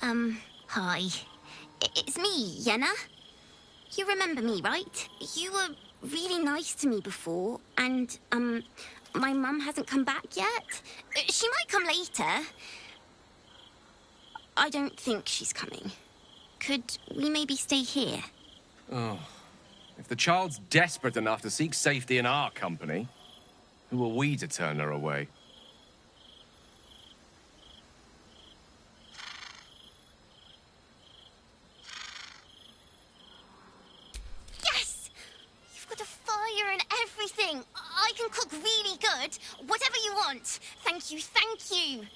Hi. It's me, Yenna. You remember me, right? You were really nice to me before, and, my mum hasn't come back yet. She might come later. I don't think she's coming. Could we maybe stay here? Oh. If the child's desperate enough to seek safety in our company, who are we to turn her away? Yes! You've got a fire and everything. I can cook really good. Whatever you want. Thank you, thank you.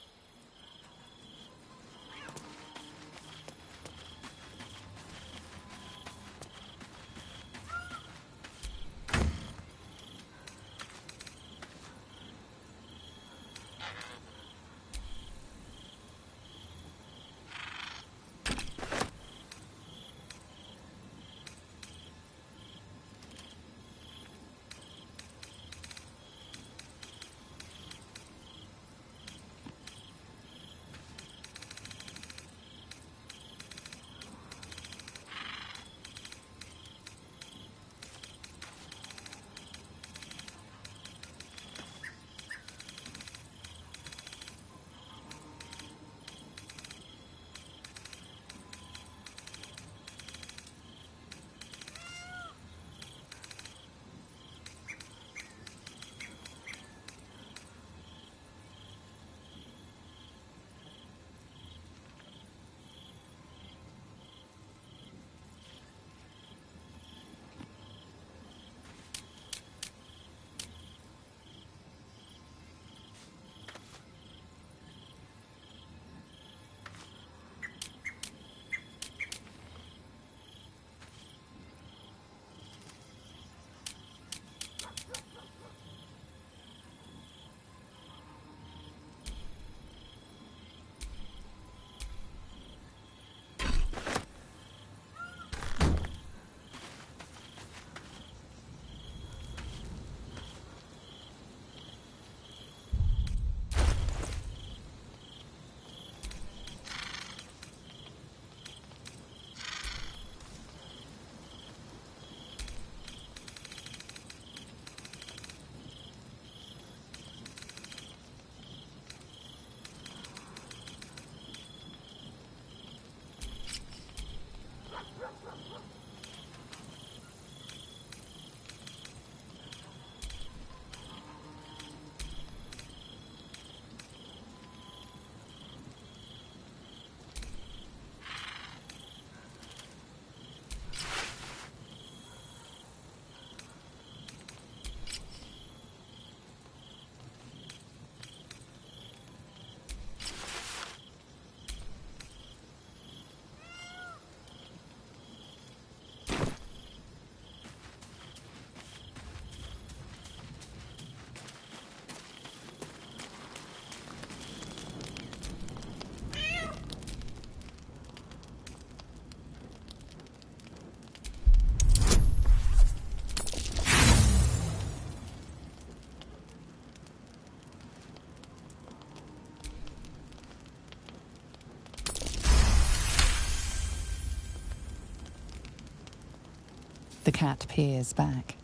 The cat peers back.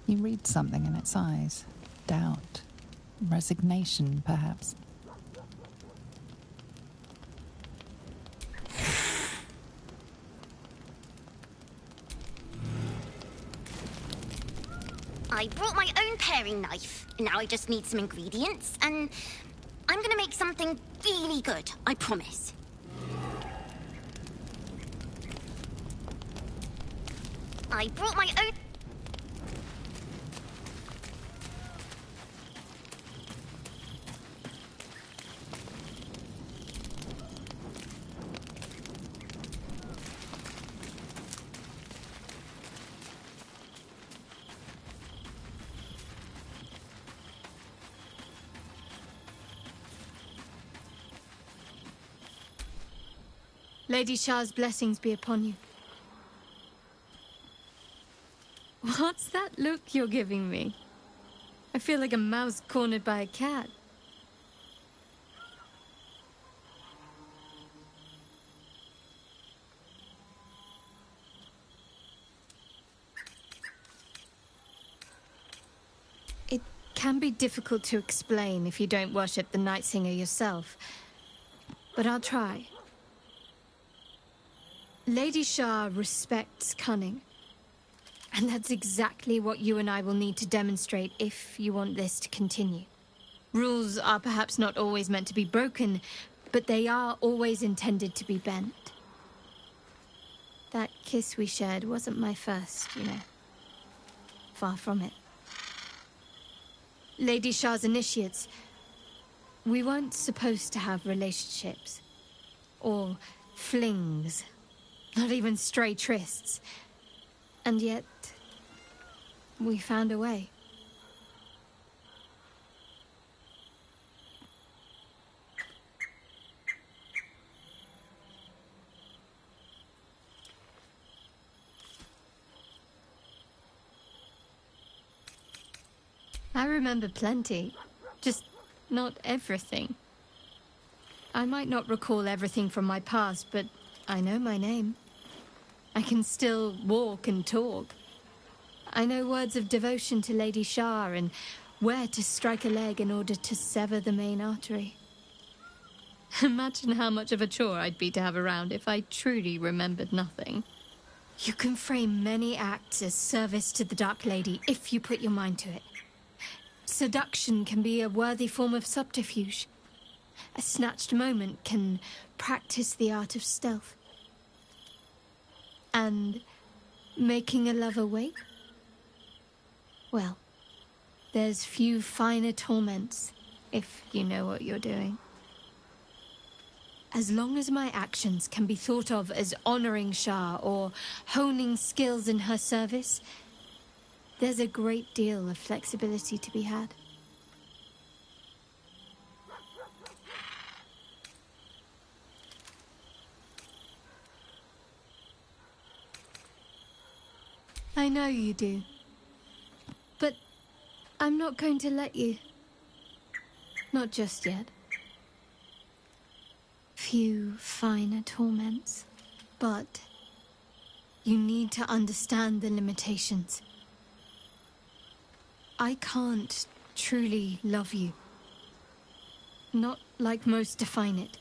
You read something in its eyes. Doubt. Resignation, perhaps. I brought my own paring knife. Now I just need some ingredients, and I'm gonna make something really good, I promise. I brought my own... Lady Shah's blessings be upon you. What's that look you're giving me? I feel like a mouse cornered by a cat. can be difficult to explain if you don't worship the Night Singer yourself, but I'll try. Lady Shah respects cunning, and that's exactly what you and I will need to demonstrate if you want this to continue. Rules are perhaps not always meant to be broken, but they are always intended to be bent. That kiss we shared wasn't my first, you know. Far from it. Lady Shah's initiates, we weren't supposed to have relationships. Or flings. Not even stray trysts. And yet, we found a way. I remember plenty, just not everything. I might not recall everything from my past, but I know my name. I can still walk and talk. I know words of devotion to Lady Shah and where to strike a leg in order to sever the main artery. Imagine how much of a chore I'd be to have around if I truly remembered nothing. You can frame many acts as service to the Dark Lady if you put your mind to it. Seduction can be a worthy form of subterfuge. A snatched moment can practice the art of stealth. And making a lover wake? Well, there's few finer torments, if you know what you're doing. As long as my actions can be thought of as honoring Shah or honing skills in her service, there's a great deal of flexibility to be had. I know you do. But I'm not going to let you. Not just yet. Few finer torments, but you need to understand the limitations. I can't truly love you. Not like most define it.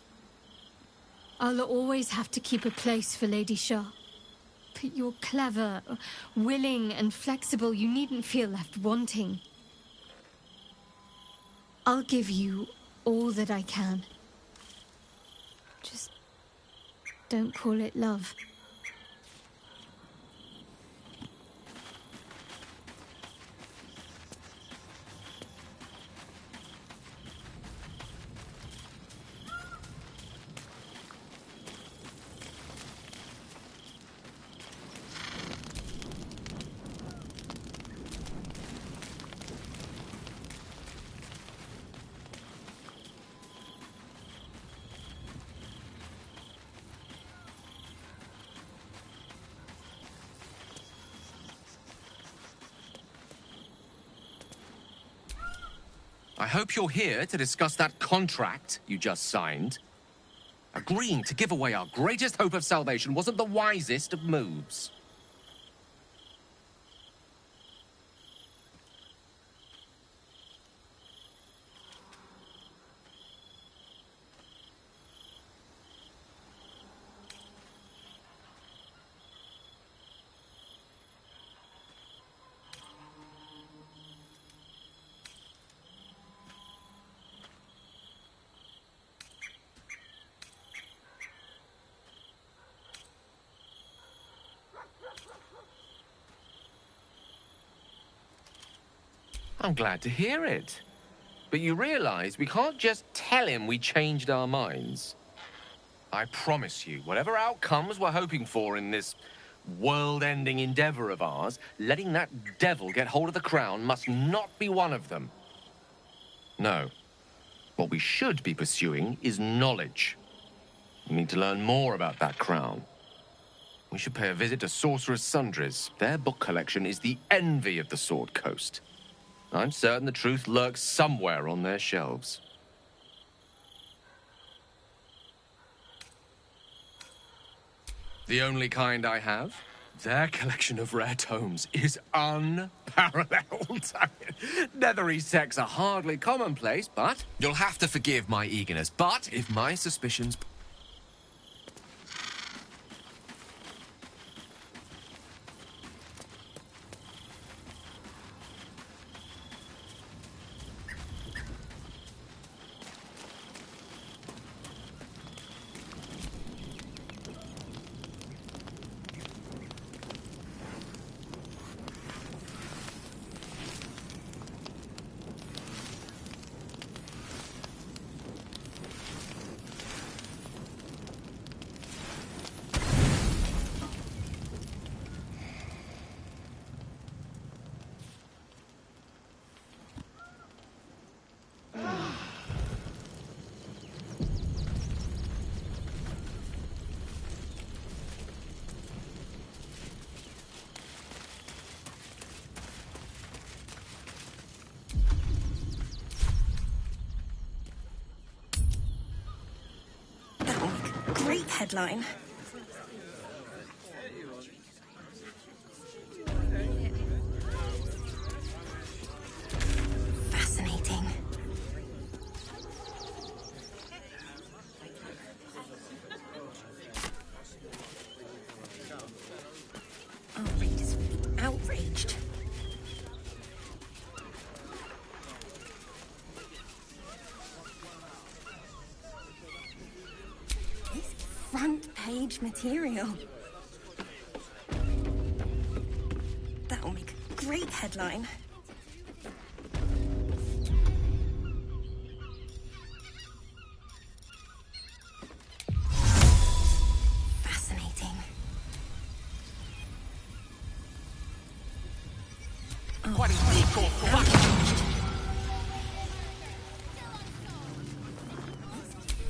I'll always have to keep a place for Lady Shah. But you're clever, willing, and flexible. You needn't feel left wanting. I'll give you all that I can. Just don't call it love. I hope you're here to discuss that contract you just signed. Agreeing to give away our greatest hope of salvation wasn't the wisest of moves. I'm glad to hear it. But you realize we can't just tell him we changed our minds. I promise you, whatever outcomes we're hoping for in this world-ending endeavor of ours, letting that devil get hold of the crown must not be one of them. No. What we should be pursuing is knowledge. We need to learn more about that crown. We should pay a visit to Sorcerer's Sundries. Their book collection is the envy of the Sword Coast. I'm certain the truth lurks somewhere on their shelves. The only kind I have? Their collection of rare tomes is unparalleled. I mean, Nethery sects are hardly commonplace, but... You'll have to forgive my eagerness, but if my suspicions... Great headline. Fascinating. Our readers will be outraged. Front page material. That'll make a great headline. Fascinating.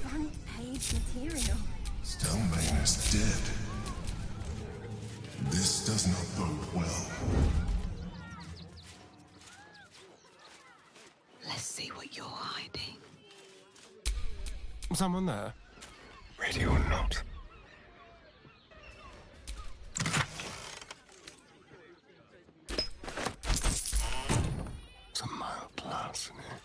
Front page material. Stelmane is dead. This does not bode well. Let's see what you're hiding. Someone there? Ready or not. Some mild class in here.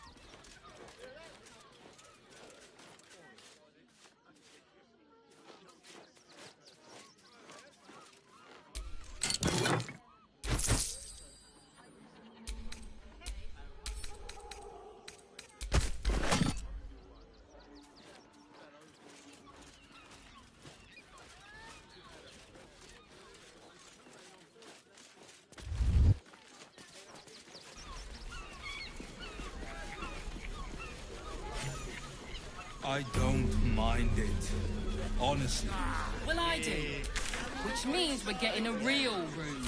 I don't mind it. Honestly. Well, I do. Which means we're getting a real room.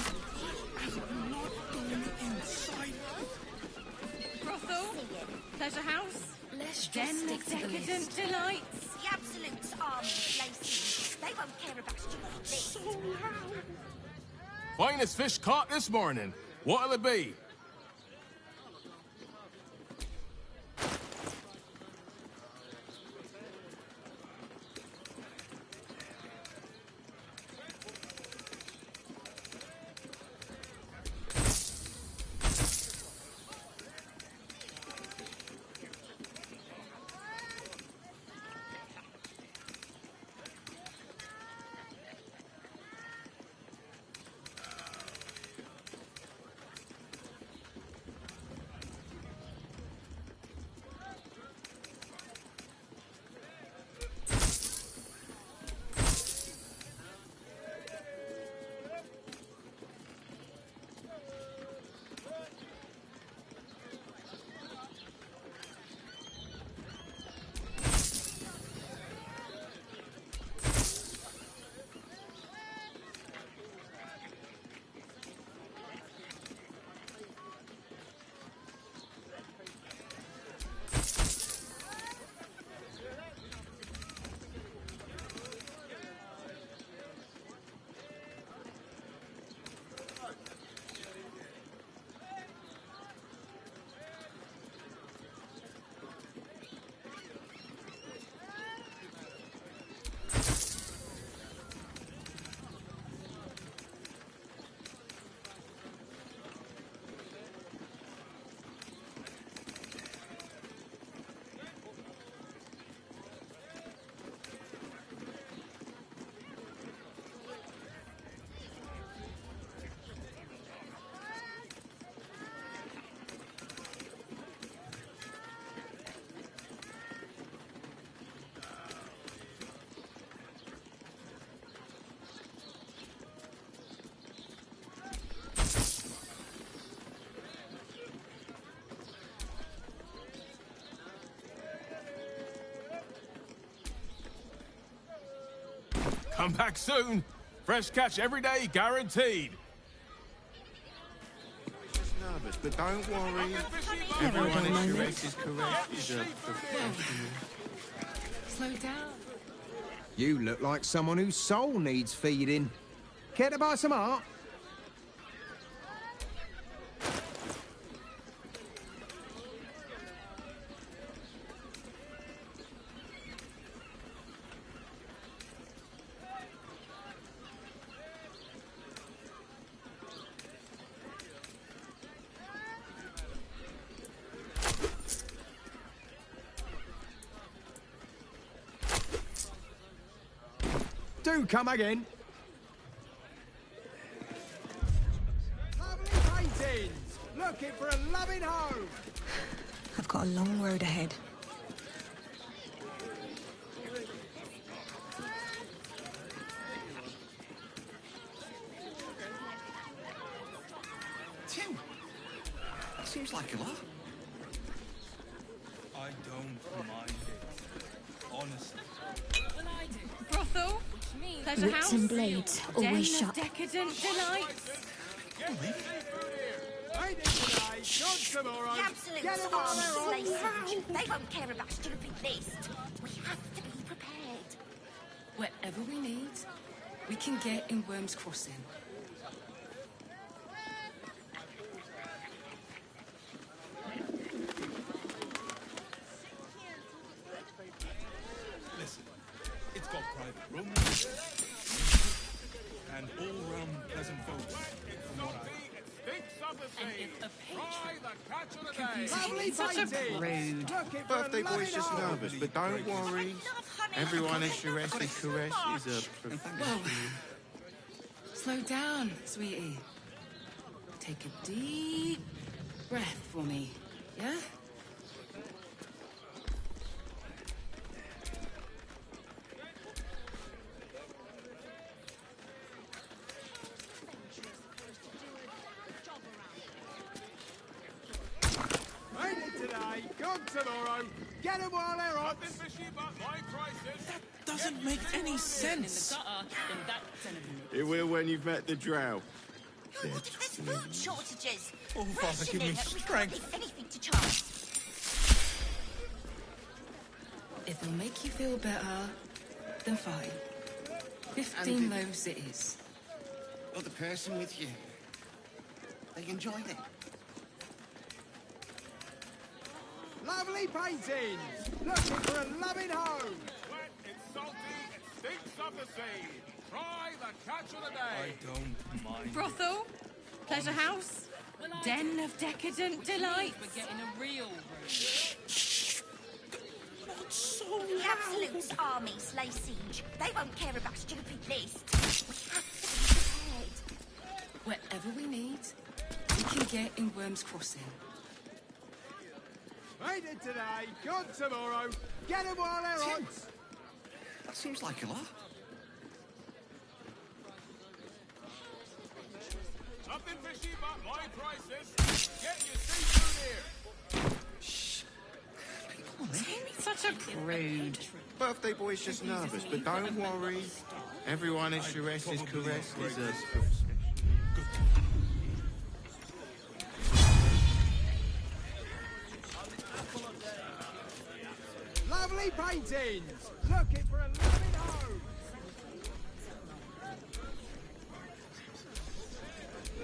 Brothel? Pleasure house? Let's Den just of stick to the decadent list. delights? The absolute army places. They won't care about stuff like this. Finest fish caught this morning. What'll it be? Come back soon. Fresh catch every day, guaranteed. Just nervous, but don't worry. Everyone in Shrek is correct. Is a professional. Slow down. You look like someone whose soul needs feeding. Care to buy some art? Do come again. Lovely paintings. Looking for a loving home. I've got a long road ahead. Tim, that seems like a lot. I don't mind it. Honestly. Well, I do. Brothel? Pleasure Whips house? and blades, always Den shut. of decadent delights? Ain't it today? Gone tomorrow. The absolute Get 'em while they're on. arms, they won't care about a stupid list. We have to be prepared. Whatever we need, we can get in Worm's Crossing. Listen, it's got private rooms and all-round pleasant folks. From what Lovely paintings. Looking for a Birthday boy's loving just home. nervous, but don't worry. Everyone in Shrek is correct. Is a professional. Slow down, sweetie. Take a deep breath for me, yeah? Ain't it today? Gone tomorrow. Get 'em while they're hot. That doesn't make any sense. It will when you've met the drow. There's food shortages. Oh, Father, give me Rationing, we can't strength. leave anything to chance. If it'll make you feel better, then fine. 15 loaves it is. Or the person with you. They enjoyed it. Lovely paintings. Looking for a loving home. Wet, it's salty, it stinks of the sea. Try the catch of the I day. don't mind. Brothel? Pleasure house? Den of decadent delights? We're getting a real room. Not so The Absolute's armies lay siege. They won't care about a stupid list. We have to be prepared. Whatever we need, we can get in Worm's Crossing. Ain't it today? Gone tomorrow. Get 'em while they're hot. That seems like a lot. Nothing fishy but my prices. Get your seafood here. Such a prude. Birthday boy's just nervous, but don't worry. Everyone in Shrek is correct. Is a Lovely paintings. Looking for a loving home.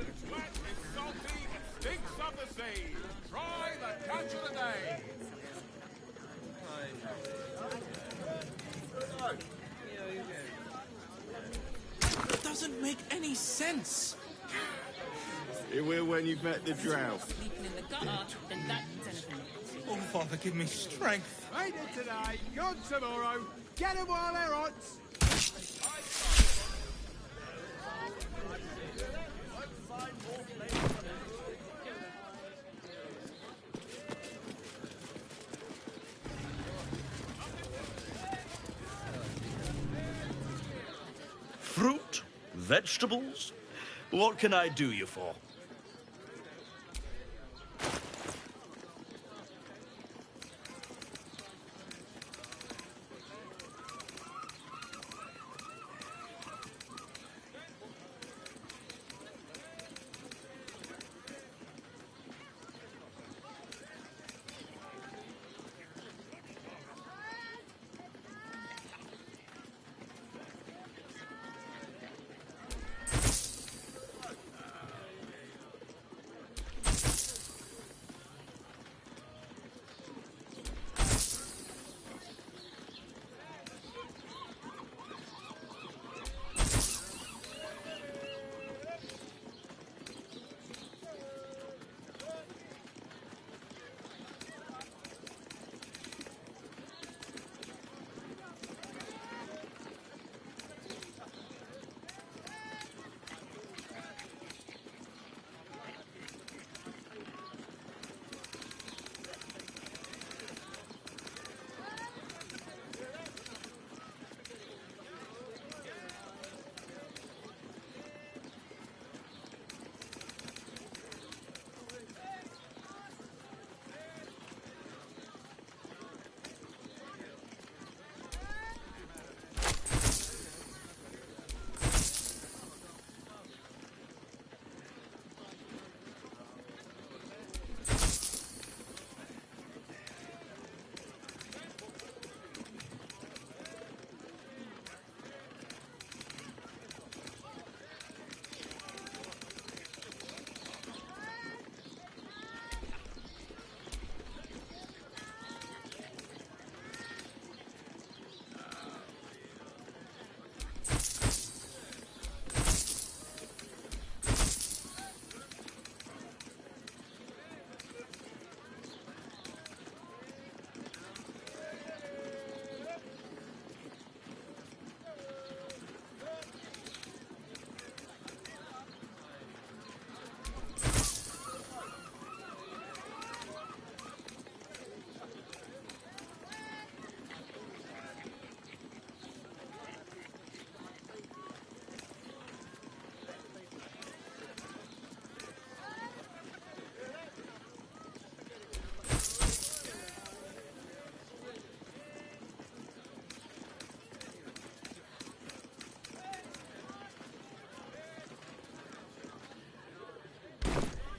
It's wet, it's salty, it stinks of the sea. Try the catch of the day. That doesn't make any sense. It will when you've met the drow. Sleeping in the gutter, then that's anything. Oh, Father, give me strength. Ain't it today? Gone tomorrow. Get 'em while they're hot. Fruit? Vegetables? What can I do you for?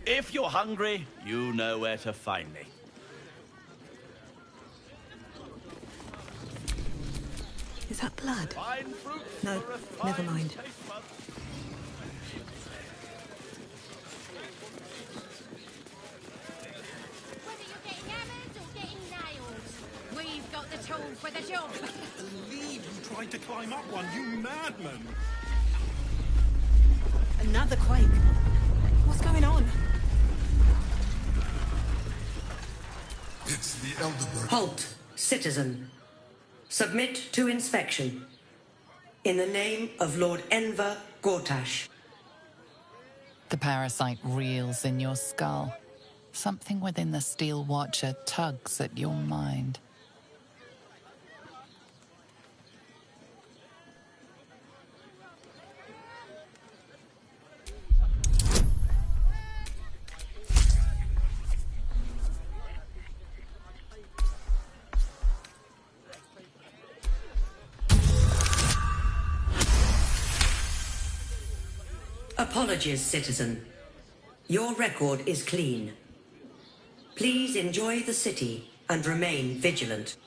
If you're hungry, you know where to find me. Is that blood? No, never mind. We've got the tool for the job. Believe you tried to climb up one, you madman! Another quake. What's going on? It's the Elderberg. Halt, citizen. Submit to inspection. In the name of Lord Enver Gortash. The parasite reels in your skull. Something within the Steel Watcher tugs at your mind. Apologies, citizen. Your record is clean. Please enjoy the city and remain vigilant.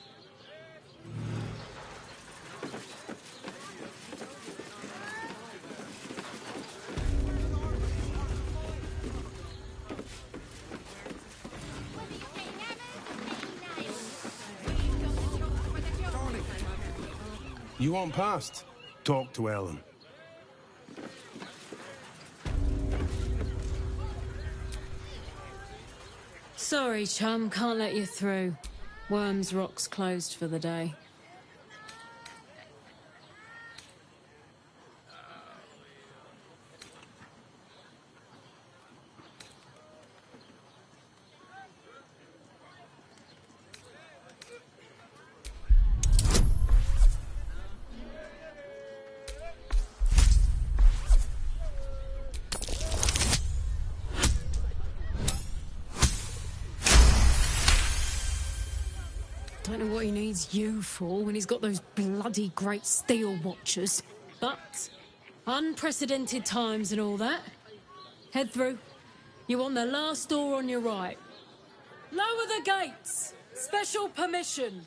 You want past? Talk to Ellen. Sorry, chum, can't let you through. Worms Rock's closed for the day. Don't know what he needs you for when he's got those bloody great Steel Watchers. But unprecedented times and all that. Head through. You want the last door on your right. Lower the gates. Special permission.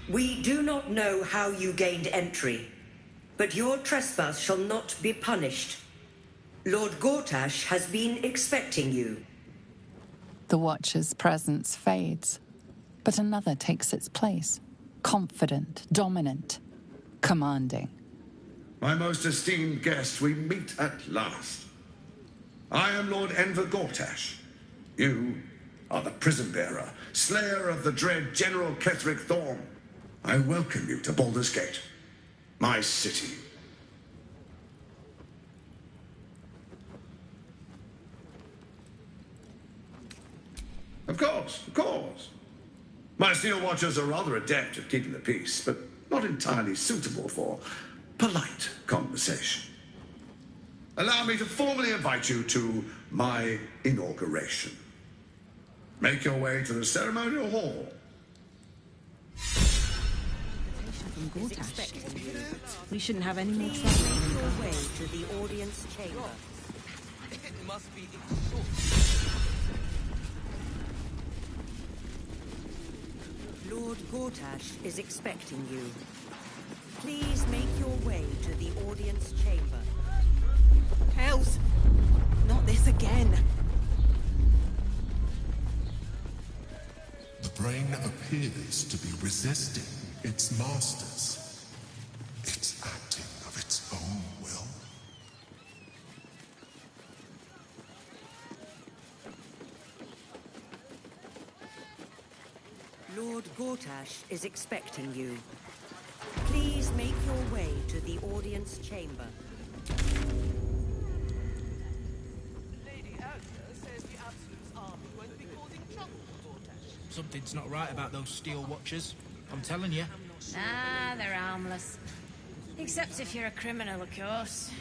We do not know how you gained entry, but your trespass shall not be punished. Lord Gortash has been expecting you. The Watcher's presence fades, but another takes its place. Confident, dominant, commanding. My most esteemed guest, we meet at last. I am Lord Enver Gortash. You are the prison bearer, slayer of the dread General Ketheric Thorm. I welcome you to Baldur's Gate, my city. Of course. My Steel Watchers are rather adept at keeping the peace, but not entirely suitable for polite conversation. Allow me to formally invite you to my inauguration. Make your way to the ceremonial hall. We shouldn't have any more trouble. Make your way to the audience chamber. It must be Lord Gortash is expecting you. Please make your way to the audience chamber. Hells! Not this again. The brain appears to be resisting its masters. It's acting of its own will. Lord Gortash is expecting you. Please make your way to the audience chamber. Lady Alta says the Absolute's army won't be causing trouble for Gortash. Something's not right about those Steel Watchers. I'm telling you. Nah, they're harmless. Except if you're a criminal, of course.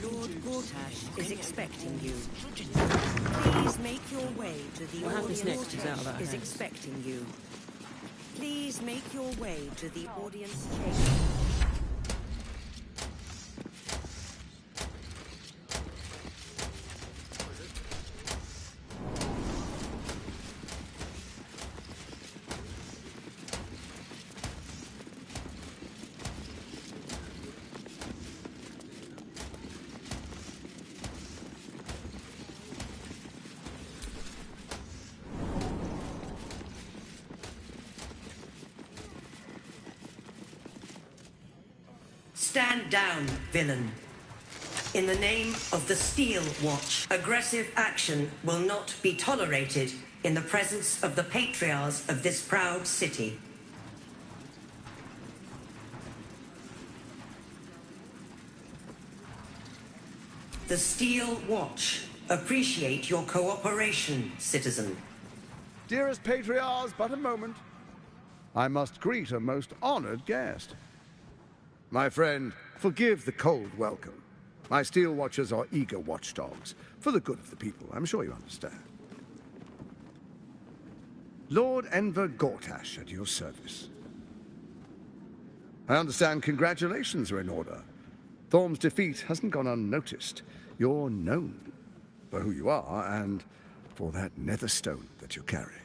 Lord Gortash is expecting you. Please make your way to the audience chamber. Is expecting you. Please make your way to the audience chamber. Stand down, villain. In the name of the Steel Watch, aggressive action will not be tolerated in the presence of the patriarchs of this proud city. The Steel Watch appreciate your cooperation, citizen. Dearest patriarchs, but a moment. I must greet a most honored guest. My friend, forgive the cold welcome. My Steel Watchers are eager watchdogs, for the good of the people, I'm sure you understand. Lord Enver Gortash at your service. I understand congratulations are in order. Thorm's defeat hasn't gone unnoticed. You're known for who you are and for that netherstone that you carry.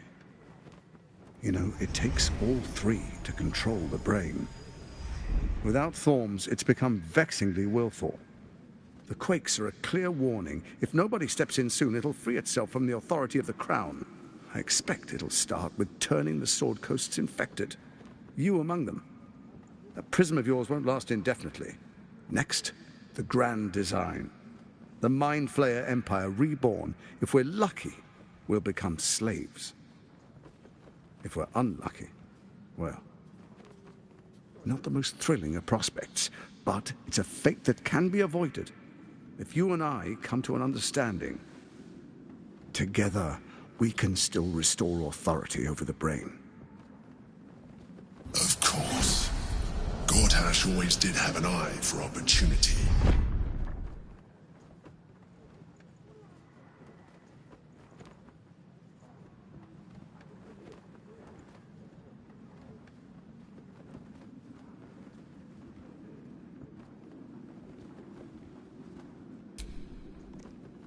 You know, it takes all three to control the brain. Without Thorms, it's become vexingly willful. The quakes are a clear warning. If nobody steps in soon, it'll free itself from the authority of the crown. I expect it'll start with turning the Sword Coasts infected. You among them. That prism of yours won't last indefinitely. Next, the grand design. The Mind Flayer Empire reborn. If we're lucky, we'll become slaves. If we're unlucky, well, not the most thrilling of prospects, but it's a fate that can be avoided if you and I come to an understanding. Together, we can still restore authority over the brain. Of course. Gortash always did have an eye for opportunity.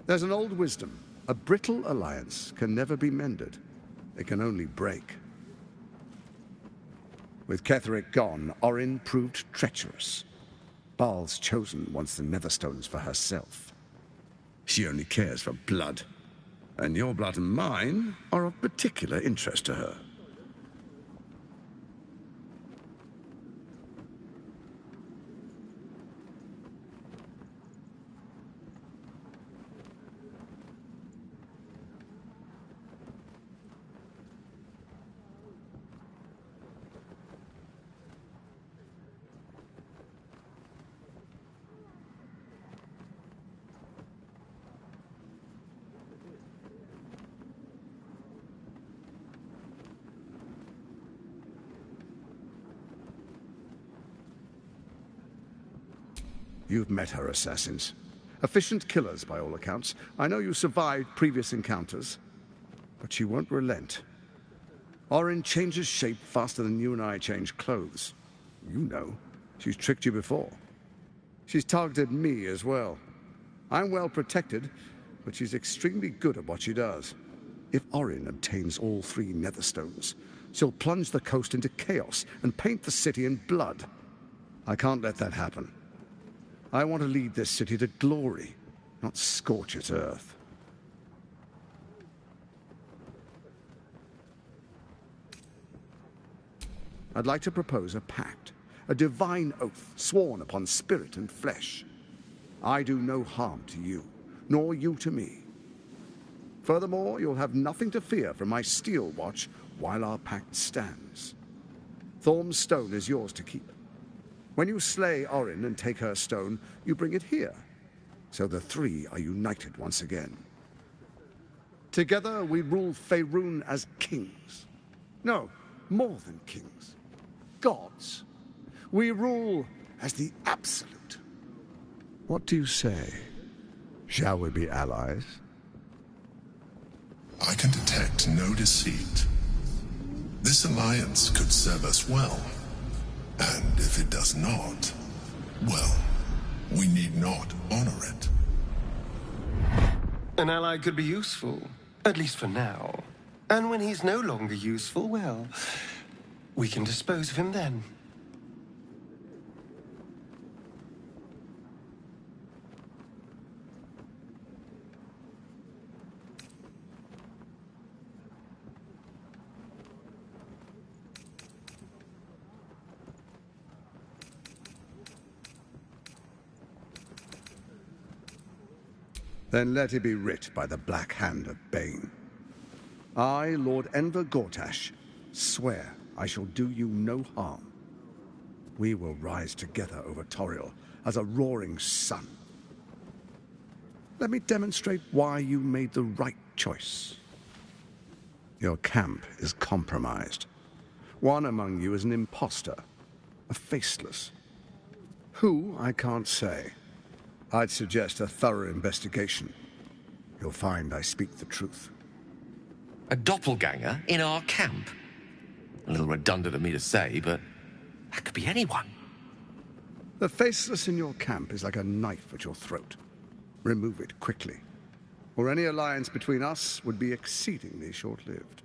There's an old wisdom. A brittle alliance can never be mended. It can only break. With Ketheric gone, Orin proved treacherous. Baal's chosen wants the Netherstones for herself. She only cares for blood. And your blood and mine are of particular interest to her. You've met her assassins. Efficient killers, by all accounts. I know you survived previous encounters, but she won't relent. Orin changes shape faster than you and I change clothes. You know, she's tricked you before. She's targeted me as well. I'm well protected, but she's extremely good at what she does. If Orin obtains all three Netherstones, she'll plunge the coast into chaos and paint the city in blood. I can't let that happen. I want to lead this city to glory, not scorch its earth. I'd like to propose a pact, a divine oath sworn upon spirit and flesh. I do no harm to you, nor you to me. Furthermore, you'll have nothing to fear from my Steel Watch while our pact stands. Thorm's stone is yours to keep. When you slay Orin and take her stone, you bring it here, so the three are united once again. Together we rule Faerun as kings. No, more than kings. Gods. We rule as the absolute. What do you say? Shall we be allies? I can detect no deceit. This alliance could serve us well. And if it does not, well, we need not honor it. An ally could be useful, at least for now. And when he's no longer useful, well, we can dispose of him then. Then let it be writ by the black hand of Bane. I, Lord Enver Gortash, swear I shall do you no harm. We will rise together over Toriel as a roaring sun. Let me demonstrate why you made the right choice. Your camp is compromised. One among you is an imposter, a faceless. Who, I can't say. I'd suggest a thorough investigation. You'll find I speak the truth. A doppelganger in our camp? A little redundant of me to say, but that could be anyone. The faceless in your camp is like a knife at your throat. Remove it quickly, or any alliance between us would be exceedingly short-lived.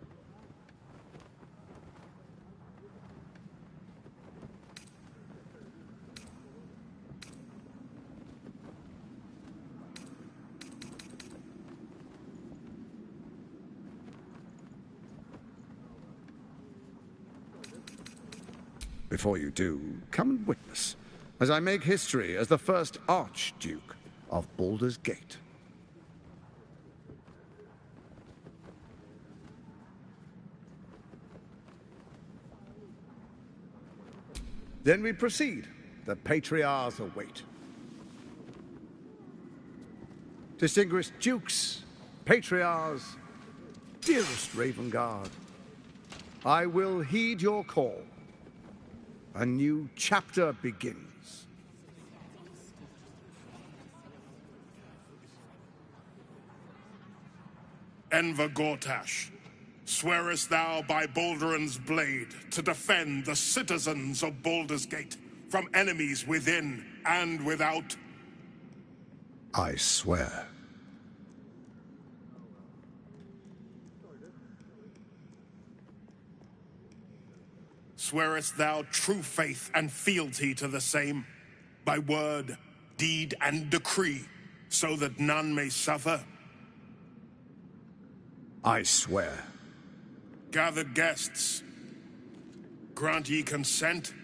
Before you do, come and witness, as I make history as the first Archduke of Baldur's Gate. Then we proceed. The Patriarchs await. Distinguished Dukes, Patriarchs, dearest Ravengard, I will heed your call. A new chapter begins. Enver Gortash, swearest thou by Balduran's blade to defend the citizens of Baldur's Gate from enemies within and without? I swear. Swearest thou true faith and fealty to the same, by word, deed, and decree, so that none may suffer? I swear. Gathered guests, grant ye consent?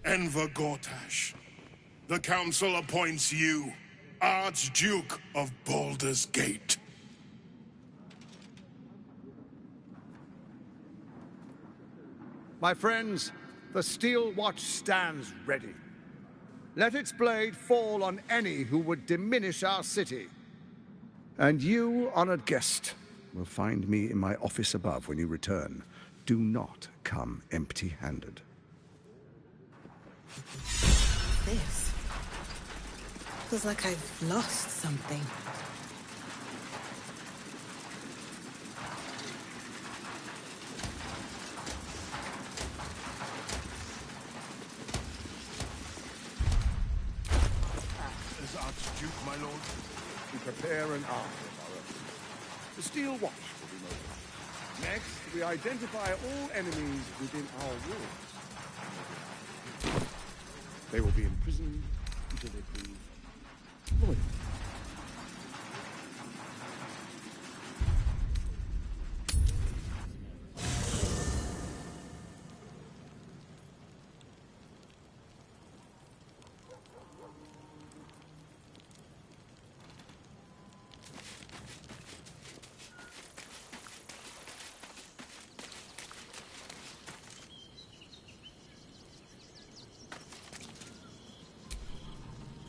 Enver Gortash, the Council appoints you Archduke of Baldur's Gate. My friends, the Steel Watch stands ready. Let its blade fall on any who would diminish our city. And you, honored guest, will find me in my office above when you return. Do not come empty-handed. This feels like I've lost something. As Archduke, my lord, we prepare an army of our own. The Steel Watch will be mobilized. Next, we identify all enemies within our walls. They will be imprisoned until they prove loyal.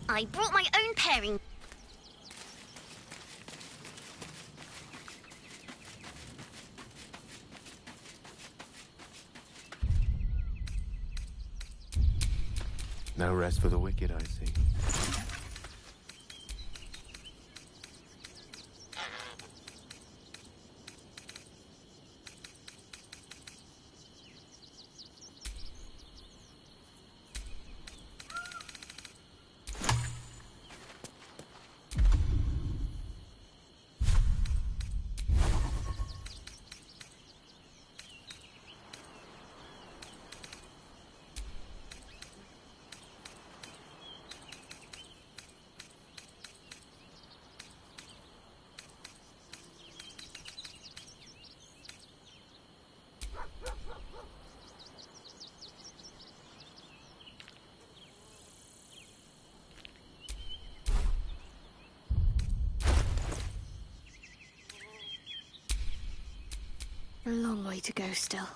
I brought my own pairing. No rest for the wicked, I see. A long way to go still.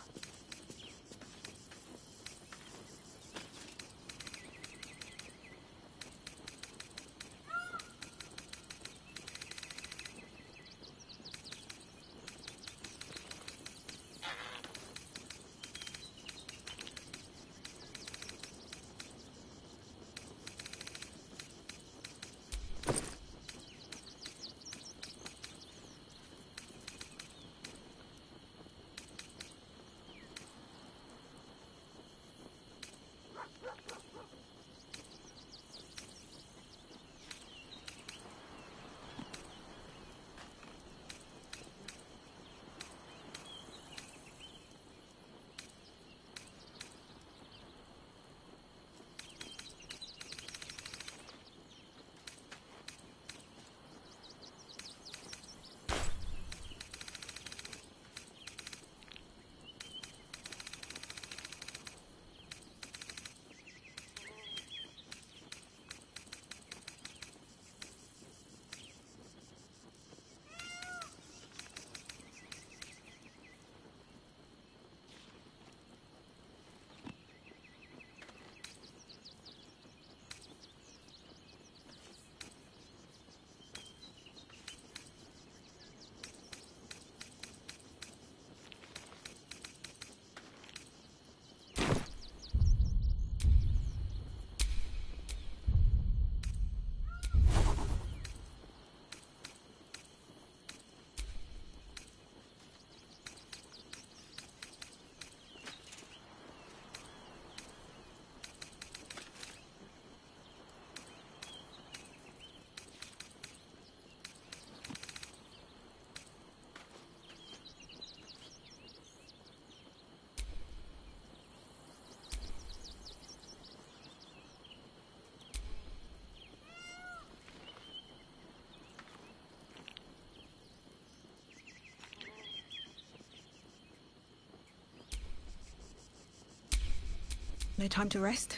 No time to rest?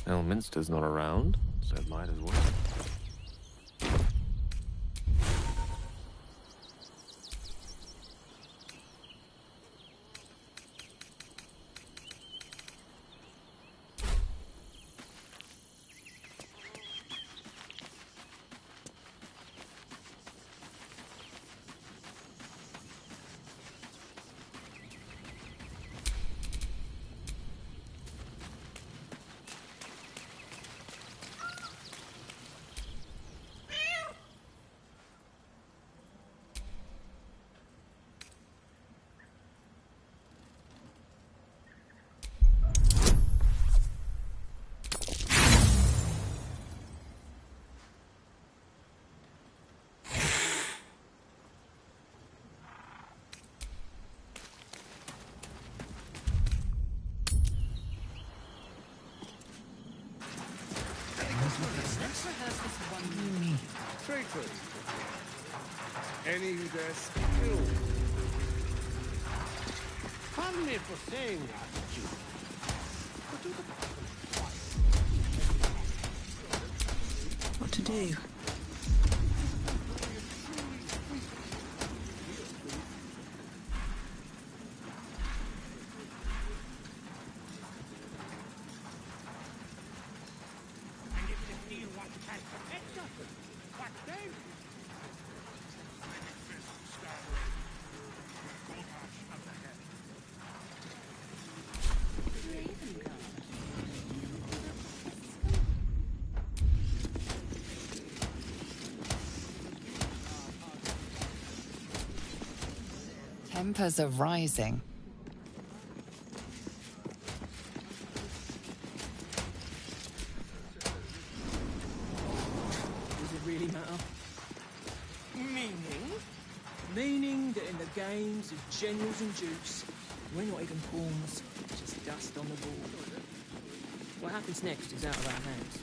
Elminster's not around, so it might as well. true. Any who dare steal. Pardon me for saying that, Duke. What to do? Tempers are rising. Does it really matter? Meaning? Meaning that in the games of generals and dukes, we're not even pawns, just dust on the board. What happens next is out of our hands.